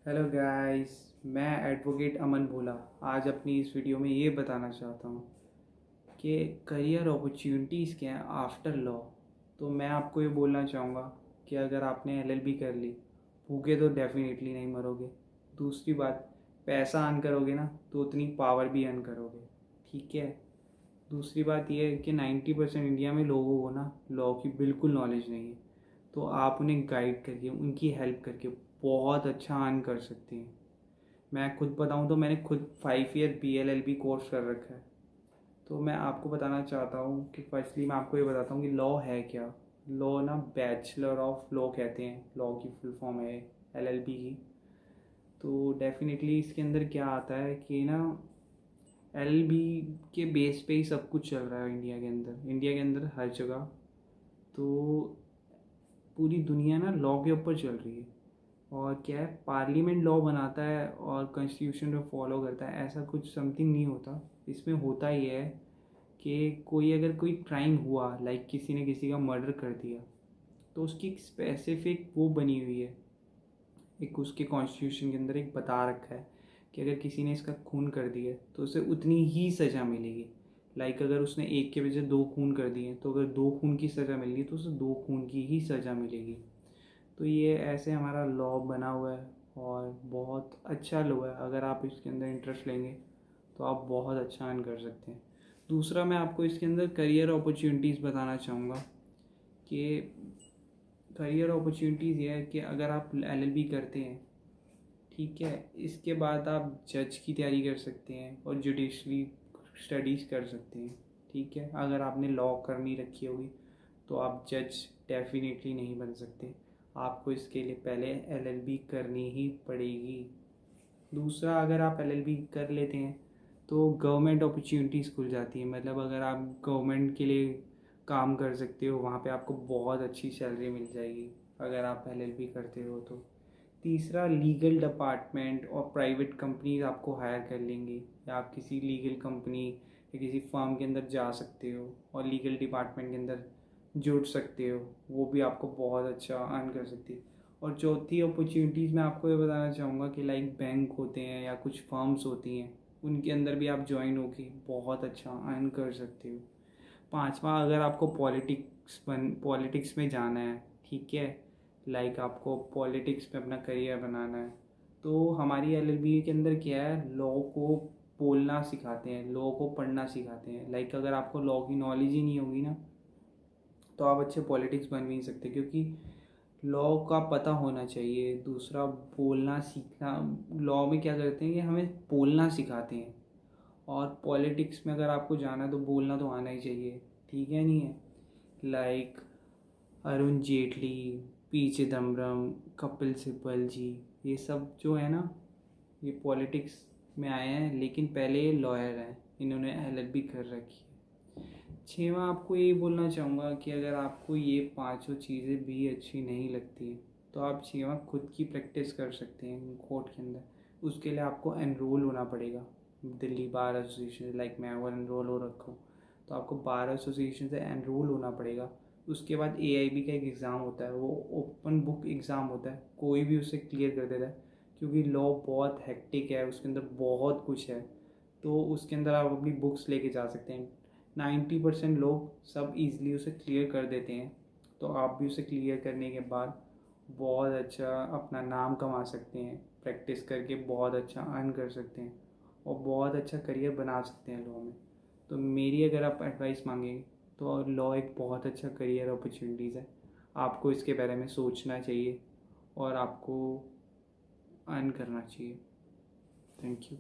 Hello guys, मैं advocate अमन भोला आज अपनी इस वीडियो में ये बताना चाहता हूँ कि करियर अपॉर्चुनिटीज़ क्या हैं आफ्टर लॉ। तो मैं आपको ये बोलना चाहूँगा कि अगर आपने एलएलबी कर ली, भूखे तो डेफिनेटली नहीं मरोगे। दूसरी बात, पैसा अर्न करोगे ना तो उतनी पावर भी अर्न करोगे, ठीक है। दूसरी बात यह है कि 90% इंडिया में लोगों को ना लॉ की बिल्कुल नॉलेज नहीं है। तो आप उन्हें गाइड करके, उनकी हेल्प करके बहुत अच्छा अर्न कर सकते हैं। मैं खुद बताऊं तो मैंने खुद 5 ईयर BLLB कोर्स कर रखा है। तो मैं आपको बताना चाहता हूँ कि फर्स्टली मैं आपको ये बताता हूँ कि लॉ है क्या। लॉ ना बैचलर ऑफ लॉ कहते हैं, लॉ की फुल फॉर्म है LLB की। तो डेफिनेटली इसके अंदर क्या आता है कि ना LLB के बेस पे ही सब कुछ चल रहा है इंडिया के अंदर हर जगह। तो पूरी दुनिया ना लॉ के ऊपर चल रही है। और क्या है, पार्लियामेंट लॉ बनाता है और कॉन्स्टिट्यूशन को फॉलो करता है, ऐसा कुछ समथिंग नहीं होता। इसमें होता ये है कि अगर कोई क्राइम हुआ, लाइक किसी ने किसी का मर्डर कर दिया, तो उसकी एक स्पेसिफिक वो बनी हुई है, एक उसके कॉन्स्टिट्यूशन के अंदर एक बता रखा है कि अगर किसी ने इसका खून कर दिया तो उसे उतनी ही सज़ा मिलेगी। लाइक अगर उसने एक के वजह 2 खून कर दिए, तो अगर 2 खून की सज़ा मिलेगी तो उसे 2 खून की ही सज़ा मिलेगी। तो ये ऐसे हमारा लॉ बना हुआ है और बहुत अच्छा लॉ है। अगर आप इसके अंदर इंटरेस्ट लेंगे तो आप बहुत अच्छा अर्न कर सकते हैं। दूसरा, मैं आपको इसके अंदर करियर अपॉर्चुनिटीज़ बताना चाहूँगा कि करियर अपॉर्चुनिटीज़ ये है कि अगर आप LLB करते हैं, ठीक है, इसके बाद आप जज की तैयारी कर सकते हैं और जुडिशरी स्टडीज़ कर सकते हैं, ठीक है। अगर आपने लॉ करनी रखी होगी तो आप जज डेफिनेटली नहीं बन सकते। आपको इसके लिए पहले LLB करनी ही पड़ेगी। दूसरा, अगर आप LLB कर लेते हैं तो गवर्नमेंट अपॉर्चुनिटीज़ खुल जाती है। मतलब अगर आप गवर्नमेंट के लिए काम कर सकते हो, वहाँ पे आपको बहुत अच्छी सैलरी मिल जाएगी अगर आप LLB करते हो तो। तीसरा, लीगल डिपार्टमेंट और प्राइवेट कंपनीज आपको हायर कर लेंगी, या आप किसी लीगल कंपनी या किसी फर्म के अंदर जा सकते हो और लीगल डिपार्टमेंट के अंदर जुड़ सकते हो। वो भी आपको बहुत अच्छा अर्न कर सकती है। और चौथी अपॉर्चुनिटीज़ मैं आपको ये बताना चाहूँगा कि लाइक बैंक होते हैं या कुछ फर्म्स होती हैं, उनके अंदर भी आप ज्वाइन होके बहुत अच्छा अर्न कर सकते हो। पांचवा, अगर आपको पॉलिटिक्स में जाना है, ठीक है, लाइक आपको पॉलिटिक्स में अपना करियर बनाना है, तो हमारी LLB के अंदर क्या है, लॉ को बोलना सिखाते हैं, लॉ को पढ़ना सिखाते हैं। लाइक अगर आपको लॉ की नॉलेज ही नहीं होगी ना तो आप अच्छे पॉलिटिक्स बन भी नहीं सकते, क्योंकि लॉ का पता होना चाहिए। दूसरा, बोलना सीखना। लॉ में क्या करते हैं कि हमें बोलना सिखाते हैं, और पॉलिटिक्स में अगर आपको जाना है तो बोलना तो आना ही चाहिए, ठीक है नहीं है। लाइक अरुण जेटली, पी चिदम्बरम, कपिल सिब्बल जी, ये सब जो है ना, ये पॉलिटिक्स में आए हैं लेकिन पहले ये लॉयर हैं, इन्होंने LLB कर रखी है। छठवां, आपको ये बोलना चाहूँगा कि अगर आपको ये पांचों चीज़ें भी अच्छी नहीं लगती तो आप छठवां खुद की प्रैक्टिस कर सकते हैं कोर्ट के अंदर। उसके लिए आपको एनरोल होना पड़ेगा दिल्ली बार एसोसिएशन। लाइक मैं अगर एनरोल हो रखा हूँ तो आपको बार एसोसिएशन से एनरोल होना पड़ेगा। उसके बाद AIB का एक एग्ज़ाम होता है, वो ओपन बुक एग्ज़ाम होता है, कोई भी उसे क्लियर कर देता है, क्योंकि लॉ बहुत हेक्टिक है, उसके अंदर बहुत कुछ है। तो उसके अंदर आप अपनी बुक्स लेके जा सकते हैं। 90% लोग सब इजीली उसे क्लियर कर देते हैं। तो आप भी उसे क्लियर करने के बाद बहुत अच्छा अपना नाम कमा सकते हैं, प्रैक्टिस करके बहुत अच्छा अर्न कर सकते हैं और बहुत अच्छा करियर बना सकते हैं लॉ में। तो मेरी अगर आप एडवाइस मांगेंगे तो लॉ एक बहुत अच्छा करियर अपॉर्चुनिटीज़ है। आपको इसके बारे में सोचना चाहिए और आपको अर्न करना चाहिए। Thank you.